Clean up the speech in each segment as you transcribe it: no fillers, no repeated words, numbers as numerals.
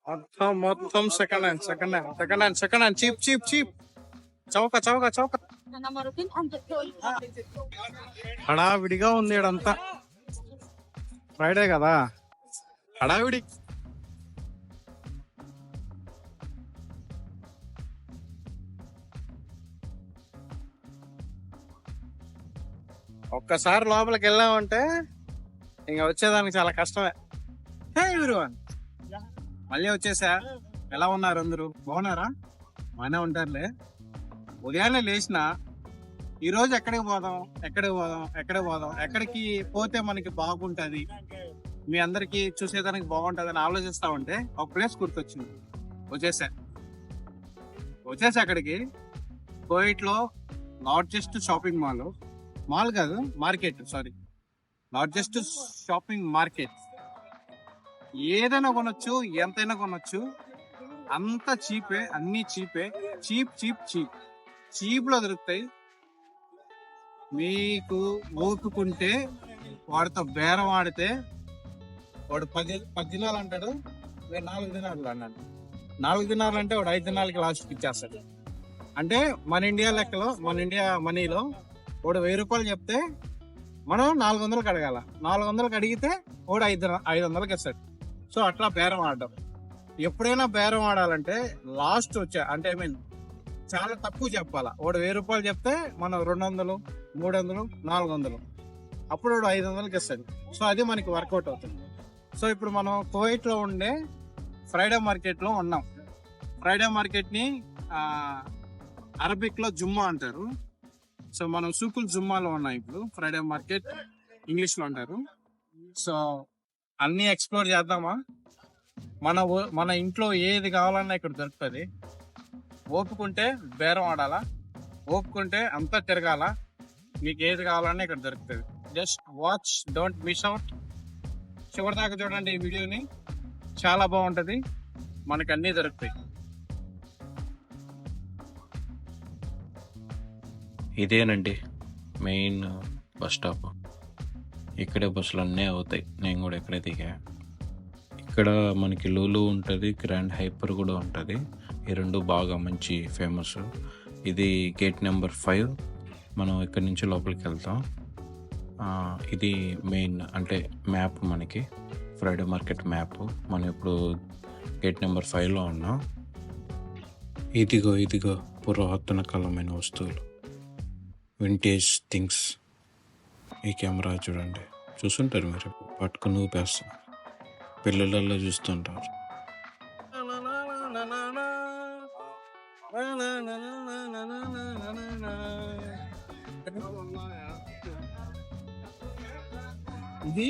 మొత్తం మొత్తం second hand cheap cheap cheap. చౌక చౌక చౌక. హడావిడిగా ఉంది ఇడంతా. ఫ్రైడే కదా, హడావిడి. ఒక్కసారి లోపలికి వెళ్ళామంటే ఇంకా వచ్చేదానికి చాలా కష్టమే. హే ఎవ్రీవన్, మళ్ళీ వచ్చేసా. ఎలా ఉన్నారు అందరూ? బాగున్నారా? బాగానే ఉంటారులే. ఉదయాన్నే లేచిన ఈరోజు ఎక్కడికి పోదాం ఎక్కడికి పోతే మనకి బాగుంటుంది, మీ అందరికి చూసేదానికి బాగుంటుంది అని ఆలోచిస్తా ఉంటే ఒక ప్లేస్ గుర్తొచ్చింది. వచ్చేసా అక్కడికి. కోయిట్లో లార్జెస్ట్ షాపింగ్ మాల్ కాదు, market, sorry, largest shopping market. ఏదైనా కొనొచ్చు, ఎంతైనా కొనొచ్చు, అంత చీపే, అన్ని చీపే. చీప్ లో దొరుకుతాయి. మీకు ఓపుకుంటే వాడితో బేరం ఆడితే వాడు 10 దినాలు అంటాడు, 4 దినాలు అన్నాడు. 4 దినాలు అంటే వాడు 5 దినాలకి లాస్ట్కి ఇచ్చేస్తాడు. అంటే మన ఇండియా లెక్కలో, మన ఇండియా మనీలో వాడు 1000 రూపాయలు చెప్తే మనం 400కి అడగాల. 400కి అడిగితే వాడు 500కి ఇస్తాడు. సో అట్లా బేరం ఆడడం. ఎప్పుడైనా బేరం ఆడాలంటే లాస్ట్ అంటే చాలా తక్కువ చెప్పాలా. వాడు 1000 రూపాయలు చెప్తే మనం 200, 300, 400, అప్పుడు వాడు 500కి ఇస్తాడు. సో అది మనకి వర్కౌట్ అవుతుంది. సో ఇప్పుడు మనం కువైట్లో ఉండే ఫ్రైడే మార్కెట్లో ఉన్నాం. ఫ్రైడే మార్కెట్ని అరబిక్లో జుమ్మా అంటారు. సో మనం సూకుల్ జుమ్మాలో ఉన్నాం ఇప్పుడు. ఫ్రైడే మార్కెట్ ఇంగ్లీష్లో అంటారు. సో అన్నీ ఎక్స్ప్లోర్ చేద్దామా? మన ఇంట్లో ఏది కావాలన్నా ఇక్కడ దొరుకుతుంది. ఓపుకుంటే బేరం ఆడాలా, ఓపుకుంటే అంతా తిరగాల. మీకు ఏది కావాలన్నా ఇక్కడ దొరుకుతుంది. Just watch, don't miss out. చివరి దాకా చూడండి ఈ వీడియోని, చాలా బాగుంటుంది. మనకు అన్నీ దొరుకుతాయి. ఇదేనండి మెయిన్ బస్ స్టాప్. ఇక్కడే బస్సులు అన్నీ అవుతాయి. నేను కూడా ఇక్కడే దిగా. ఇక్కడ మనకి లూలు ఉంటుంది, గ్రాండ్ హైపర్ కూడా ఉంటుంది. ఈ రెండు బాగా మంచి ఫేమస్. ఇది గేట్ నెంబర్ 5. మనం ఇక్కడి నుంచి లోపలికి వెళ్తాం. ఇది మెయిన్ అంటే మ్యాప్, మనకి ఫ్రైడే మార్కెట్ మ్యాప్. మనం ఇప్పుడు గేట్ నెంబర్ 5లో ఉన్నాం. ఇదిగో పురాతన కాలమైన వస్తువులు, వింటేజ్ థింగ్స్. ఈ కెమెరా చూడండి, చూస్తుంటారు మీరు, పట్టుకుని ఊపేస్తాం. పిల్లలలో చూస్తుంటారు. ఇది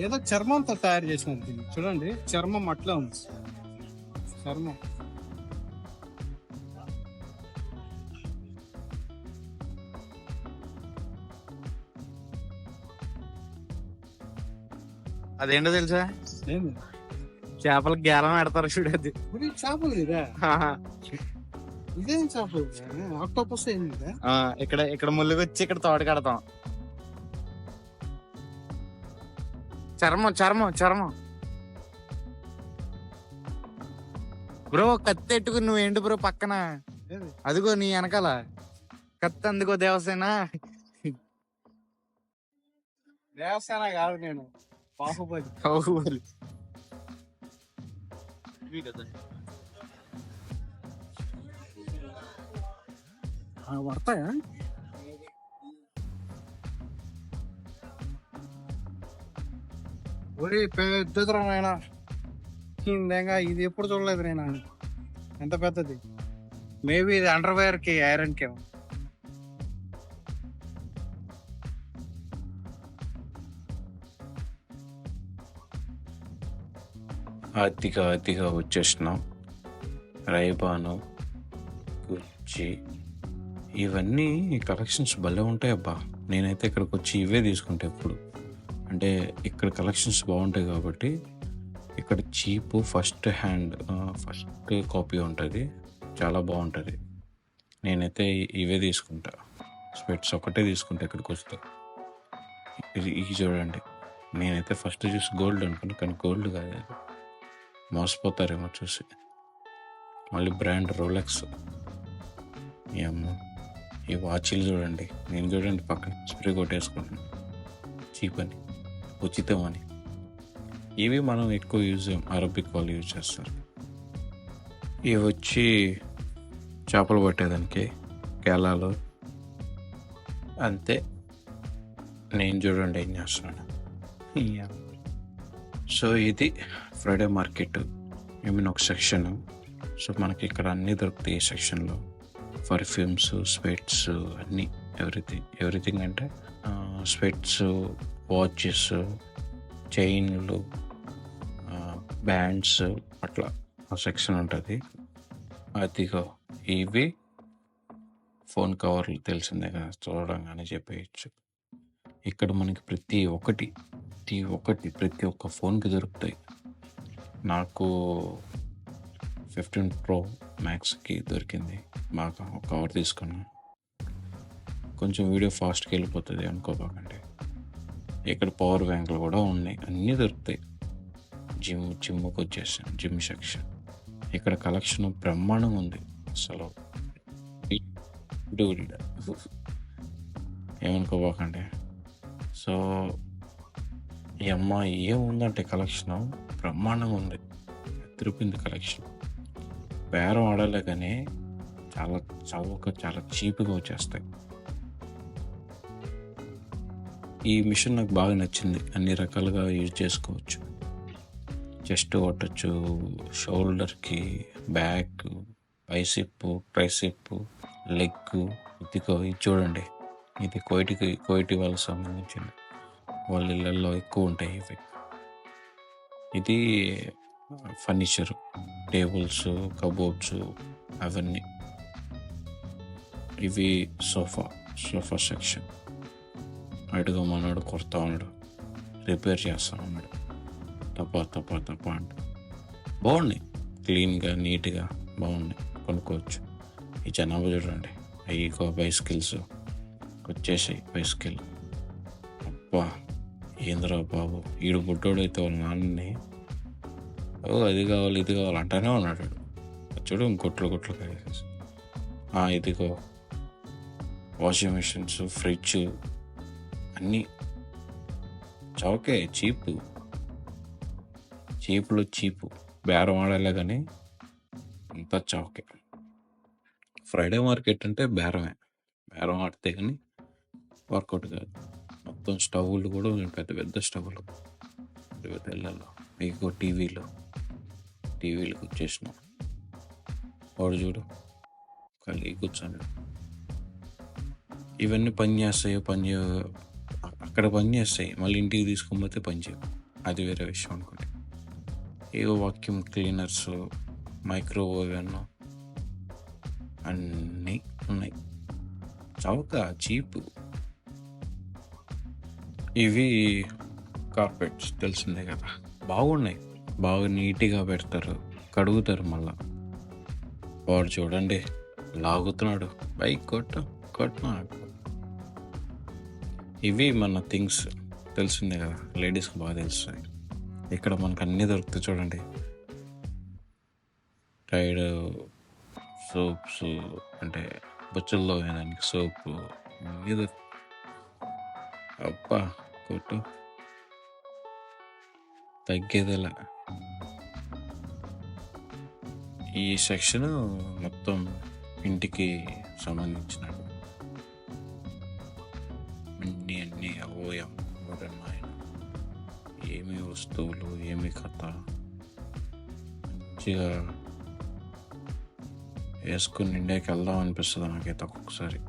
ఏదో చర్మంతో తయారు చేసినది. చూడండి, చర్మం అట్లా ఉంది. చర్మం అదేంటో తెలుసా? ఏంది? చేపలకు గేలం పెడతారు చూడు. అది చేపలు ఇదే. ఇదేం చేపలు? ఆక్టోపస్ ఏంది? ఇక్కడ ముళ్ళుకి వచ్చి ఇక్కడ తోట కడతాం. చర్మం బ్రో. కత్తి ఎట్టుకుని నువ్వేంటి బ్రో పక్కన? అదిగో నీ వెనకాల కత్తి. అందుకో దేవసేన కాదు, నేను బాహుబలి. పడతాయా? ఒరే పెద్దదిరా నాయన. ఇది ఎప్పుడు చూడలేదు నేను. ఎంత పెద్దది? మేబీ ఇది అండర్వేర్ కి, ఐరన్ కి. అతిగా వచ్చేసినాం. రైబాను, గుచ్చి, ఇవన్నీ కలెక్షన్స్ భలే ఉంటాయి అబ్బా. నేనైతే ఇక్కడికి వచ్చి ఇవే తీసుకుంటా ఎప్పుడు. అంటే ఇక్కడ కలెక్షన్స్ బాగుంటాయి కాబట్టి. ఇక్కడ చీప్, ఫస్ట్ కాపీ ఉంటుంది, చాలా బాగుంటుంది. నేనైతే ఇవే తీసుకుంటా. స్పెట్స్ ఒకటే తీసుకుంటా ఇక్కడికి వస్తే. ఇది చూడండి, నేనైతే ఫస్ట్ చూసి గోల్డ్ అనుకున్నా, కానీ గోల్డ్ కాదు. మోసపోతారేమో చూసి. మళ్ళీ బ్రాండ్ రోలెక్స్. ఏమో ఈ వాచీలు చూడండి, నేను చూడండి పక్కన స్ప్రే కొట్టేసుకుంటాను, చీప్ అని, ఉచితం అని. ఇవి మనం ఎక్కువ యూజ్ చేయం, అరబిక్ వాళ్ళు యూజ్ చేస్తారు. ఇవి వచ్చి చేపలు పట్టేదానికి కేలాలు అంతే. నేను చూడండి ఏం చేస్తున్నాను. సో ఇది ఫ్రైడే మార్కెట్, ఐ మీన్ ఒక సెక్షన్. సో మనకి ఇక్కడ అన్నీ దొరుకుతాయి ఈ సెక్షన్లో. పర్ఫ్యూమ్స్, స్వెట్స్, అన్నీ, ఎవ్రీథింగ్ అంటే స్వెట్స్, వాచెస్, చైన్లు, బ్యాండ్స్, అట్లా ఆ సెక్షన్ ఉంటుంది. అదిగో ఇవి ఫోన్ కవర్లు, తెలిసిందే కదా, చూడంగానే చెప్పేయచ్చు. ఇక్కడ మనకి ప్రతి ఒక్క ఫోన్కి దొరుకుతాయి. నాకు 15 Pro Maxకి దొరికింది, బాగా ఒక కవర్ తీసుకున్నాను. కొంచెం వీడియో ఫాస్ట్గా వెళ్ళిపోతుంది అనుకోబాకండి. ఇక్కడ పవర్ బ్యాంకులు కూడా ఉన్నాయి, అన్నీ దొరుకుతాయి. జిమ్కి వచ్చేసాను, జిమ్ సెక్షన్. ఇక్కడ కలెక్షన్ బ్రహ్మాండంగా ఉంది అసలు, ఏమనుకోబాకండి. సో ఈ అమ్మ ఏముందంటే కలెక్షన్ బ్రహ్మాండంగా ఉంది, తిరిపింది కలెక్షన్. బేరం ఆడలే కానీ చాలా చౌక, చాలా చీప్గా వచ్చేస్తాయి. ఈ మిషన్ నాకు బాగా నచ్చింది, అన్ని రకాలుగా యూజ్ చేసుకోవచ్చు. చెస్ట్ కొట్టచ్చు, షోల్డర్కి, బ్యాక్, బైసిప్, ట్రైసిప్, లెగ్. ఇదిగో ఇది చూడండి, ఇది కోయిటి వాళ్ళకి సంబంధించింది, వాళ్ళ ఇళ్ళల్లో ఎక్కువ ఉంటాయి ఇవి. ఇది ఫర్నిచర్, టేబుల్స్, కబోర్డ్స్, అవన్నీ. ఇవి సోఫా సెక్షన్. అడుగు మనోడు కొడతా ఉన్నాడు, రిపేర్ చేస్తా ఉన్నాడు, తప్ప అంట. బాగున్నాయి, క్లీన్గా, నీట్గా బాగున్నాయి, కొనుక్కోవచ్చు. ఈ జనాభా చూడండి, అయ్యికో బైస్కిల్స్ వచ్చేసాయి. బైస్కిల్ అబ్బా ఏంద్రా బాబు, ఈడు బుడ్డోడైతే వాళ్ళ నాన్నని అది కావాలి ఇది కావాలి అంటానే ఉన్నాడు. చూడు గుట్లు కలిసేసి. ఇదిగో వాషింగ్ మిషన్స్, ఫ్రిడ్జ్, అన్నీ చౌకే, చీపు. బేరం ఆడాలే కానీ అంతా చౌకే. ఫ్రైడే మార్కెట్ అంటే బేరం ఆడితే కానీ వర్కౌట్ కాదు. మొత్తం స్టవ్లు కూడా పెద్ద స్టవ్లు, పెద్ద ఇళ్ళల్లో. మీకు టీవీలకు వచ్చేసినాం. వాడు చూడు ఖాళీ కూర్చోండి. ఇవన్నీ అక్కడ పని చేస్తాయి, మళ్ళీ ఇంటికి తీసుకొని పోతే పని చేయవు, అది వేరే విషయం అనుకోండి. ఏవో వాక్యూమ్ క్లీనర్స్, మైక్రోవేవ్ అన్నీ ఉన్నాయి, చౌక, చీప్. ఇవి కార్పెట్స్, తెలిసిందే కదా, బాగున్నాయి, బాగా నీట్గా పెడతారు, కడుగుతారు మళ్ళా. వాడు చూడండి లాగుతున్నాడు, బైక్ కొట్టినాడు. ఇవి మన థింగ్స్, తెలిసిందే కదా, లేడీస్కి బాగా తెలుస్తాయి. ఇక్కడ మనకు అన్నీ దొరుకుతాయి చూడండి, టైడ్ సోప్స్, అంటే బొచ్చుల్లో వేయడానికి సోపు, ఇది అబ్బా కొట్టు తగ్గేదిలా. ఈ సెక్షన్ మొత్తం ఇంటికి సంబంధించినట్టు అన్నీ అమ్మోయమ్మాయన, ఏమి వస్తువులు, ఏమి కథ, మంచిగా వేసుకుని ఇండియాకి వెళ్దాం అనిపిస్తుంది నాకైతే ఒక్కొక్కసారి.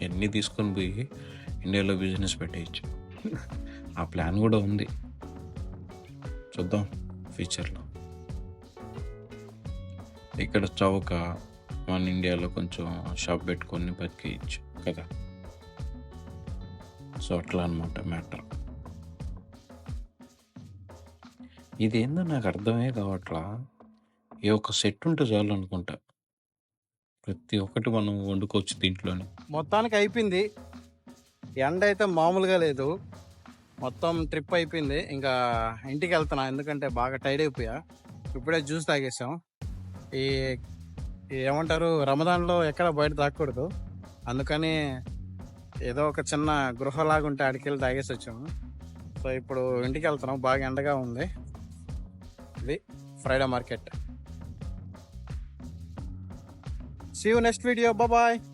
ఎన్ని తీసుకొని పోయి ఇండియాలో బిజినెస్ పెట్టేయచ్చు, ఆ ప్లాన్ కూడా ఉంది, చూద్దాం ఫ్యూచర్లో. ఇక్కడ చౌక, మన ఇండియాలో కొంచెం షాప్ పెట్టుకొని బతికేయచ్చు కదా. సో అట్లా అనమాట మ్యాటర్. ఇదేందో నాకు అర్థమే కావట్లా. ఏ ఒక్క సెట్ ఉంటే చాలు అనుకుంటా, ప్రతి ఒక్కటి మనం వండుకోవచ్చు దీంట్లోనే. మొత్తానికి అయిపోయింది, ఎండ అయితే మామూలుగా లేదు, మొత్తం ట్రిప్ అయిపోయింది. ఇంకా ఇంటికి వెళ్తున్నా, ఎందుకంటే బాగా టైర్డ్ అయిపోయా. ఇప్పుడే జ్యూస్ తాగేసాం. ఈ ఏమంటారు, రమదాన్లో ఎక్కడ బయట తాగకూడదు, అందుకని ఏదో ఒక చిన్న గృహలాగా ఉంటే ఆడికి వెళ్ళి తాగేసి వచ్చాము. సో ఇప్పుడు ఇంటికి వెళ్తున్నాం, బాగా ఎండగా ఉంది. ఇది Friday market. See you next video. Bye bye.